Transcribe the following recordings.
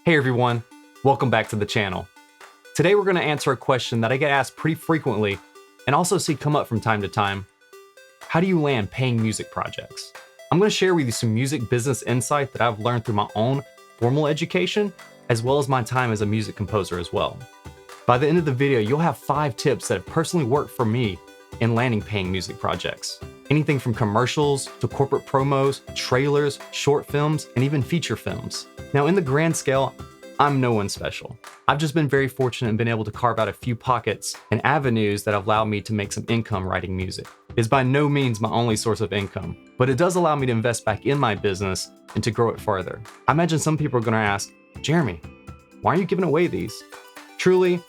Hey everyone, welcome back to the channel. Today we're going to answer a question that I get asked pretty frequently and also see come up from time to time. How do you land paying music projects? I'm going to share with you some music business insight that I've learned through my own formal education, as well as my time as a music composer as well. By the end of the video, you'll have 5 tips that have personally worked for me in landing paying music projects. Anything from commercials to corporate promos, trailers, short films, and even feature films. Now, in the grand scale, I'm no one special. I've just been very fortunate and been able to carve out a few pockets and avenues that have allowed me to make some income writing music. It's by no means my only source of income, but it does allow me to invest back in my business and to grow it further. I imagine some people are going to ask, Jeremy, why are you giving away these? Truly,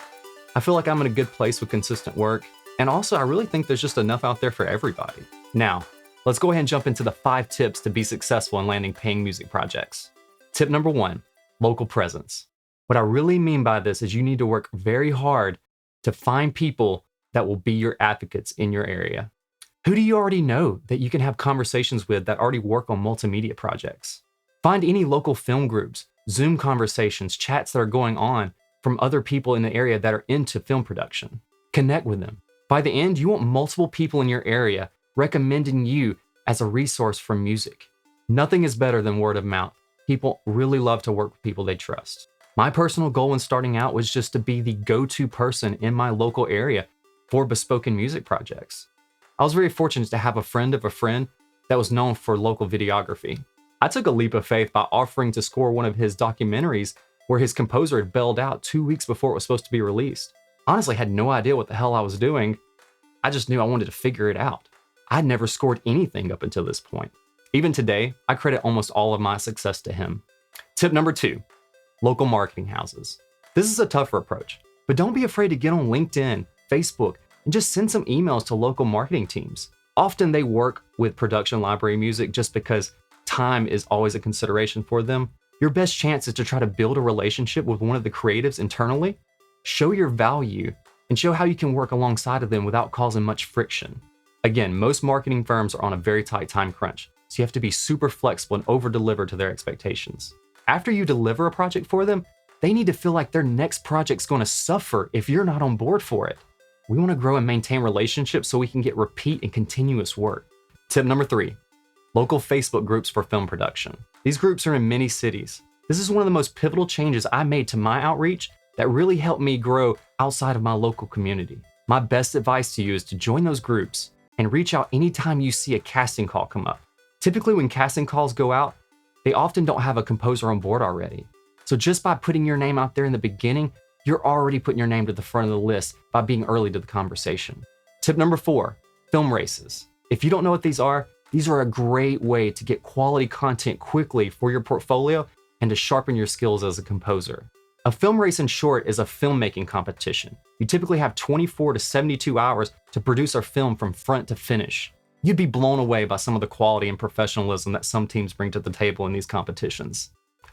I feel like I'm in a good place with consistent work, and also I really think there's just enough out there for everybody. Now, let's go ahead and jump into the 5 tips to be successful in landing paying music projects. Tip number 1, local presence. What I really mean by this is you need to work very hard to find people that will be your advocates in your area. Who do you already know that you can have conversations with that already work on multimedia projects? Find any local film groups, Zoom conversations, chats that are going on from other people in the area that are into film production. Connect with them. By the end, you want multiple people in your area recommending you as a resource for music. Nothing is better than word of mouth. People really love to work with people they trust. My personal goal when starting out was just to be the go-to person in my local area for bespoke music projects. I was very fortunate to have a friend of a friend that was known for local videography. I took a leap of faith by offering to score one of his documentaries where his composer had bailed out 2 weeks before it was supposed to be released. Honestly, I had no idea what the hell I was doing. I just knew I wanted to figure it out. I'd never scored anything up until this point. Even today, I credit almost all of my success to him. Tip number 2, local marketing houses. This is a tougher approach, but don't be afraid to get on LinkedIn, Facebook, and just send some emails to local marketing teams. Often they work with production library music just because time is always a consideration for them. Your best chance is to try to build a relationship with one of the creatives internally, show your value, and show how you can work alongside of them without causing much friction. Again, most marketing firms are on a very tight time crunch, so you have to be super flexible and over-deliver to their expectations. After you deliver a project for them, they need to feel like their next project's going to suffer if you're not on board for it. We want to grow and maintain relationships so we can get repeat and continuous work. Tip number 3, local Facebook groups for film production. These groups are in many cities. This is one of the most pivotal changes I made to my outreach that really helped me grow outside of my local community. My best advice to you is to join those groups and reach out anytime you see a casting call come up. Typically when casting calls go out, they often don't have a composer on board already. So just by putting your name out there in the beginning, you're already putting your name to the front of the list by being early to the conversation. Tip number 4, film races. If you don't know what these are a great way to get quality content quickly for your portfolio and to sharpen your skills as a composer. A film race, in short, is a filmmaking competition. You typically have 24 to 72 hours to produce a film from front to finish. You'd be blown away by some of the quality and professionalism that some teams bring to the table in these competitions.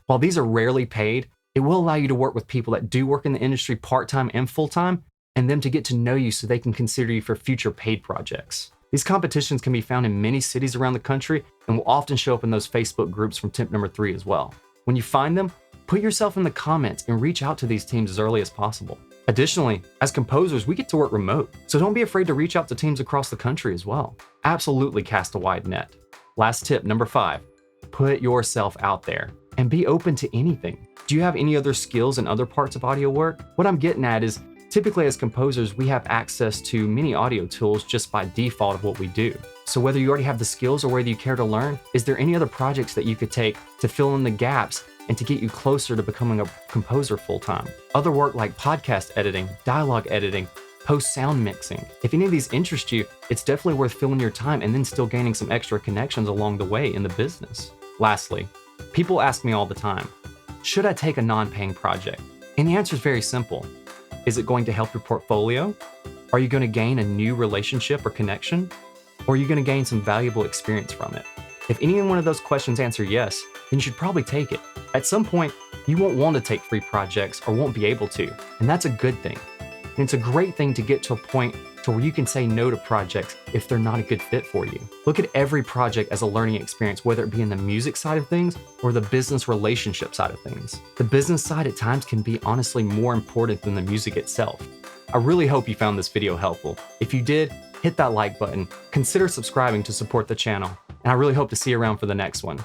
While these are rarely paid, it will allow you to work with people that do work in the industry part-time and full-time, and them to get to know you so they can consider you for future paid projects. These competitions can be found in many cities around the country and will often show up in those Facebook groups from tip number 3 as well. When you find them, put yourself in the comments and reach out to these teams as early as possible. Additionally, as composers, we get to work remote, so don't be afraid to reach out to teams across the country as well. Absolutely cast a wide net. Last tip, number 5, put yourself out there and be open to anything. Do you have any other skills in other parts of audio work? What I'm getting at is, typically as composers, we have access to many audio tools just by default of what we do. So whether you already have the skills or whether you care to learn, is there any other projects that you could take to fill in the gaps and to get you closer to becoming a composer full-time? Other work like podcast editing, dialogue editing, post-sound mixing. If any of these interest you, it's definitely worth filling your time and then still gaining some extra connections along the way in the business. Lastly, people ask me all the time, should I take a non-paying project? And the answer is very simple. Is it going to help your portfolio? Are you going to gain a new relationship or connection? Or are you going to gain some valuable experience from it? If any one of those questions answer yes, then you should probably take it. At some point, you won't want to take free projects or won't be able to, and that's a good thing. And it's a great thing to get to a point to where you can say no to projects if they're not a good fit for you. Look at every project as a learning experience, whether it be in the music side of things or the business relationship side of things. The business side at times can be honestly more important than the music itself. I really hope you found this video helpful. If you did, hit that like button, consider subscribing to support the channel, and I really hope to see you around for the next one.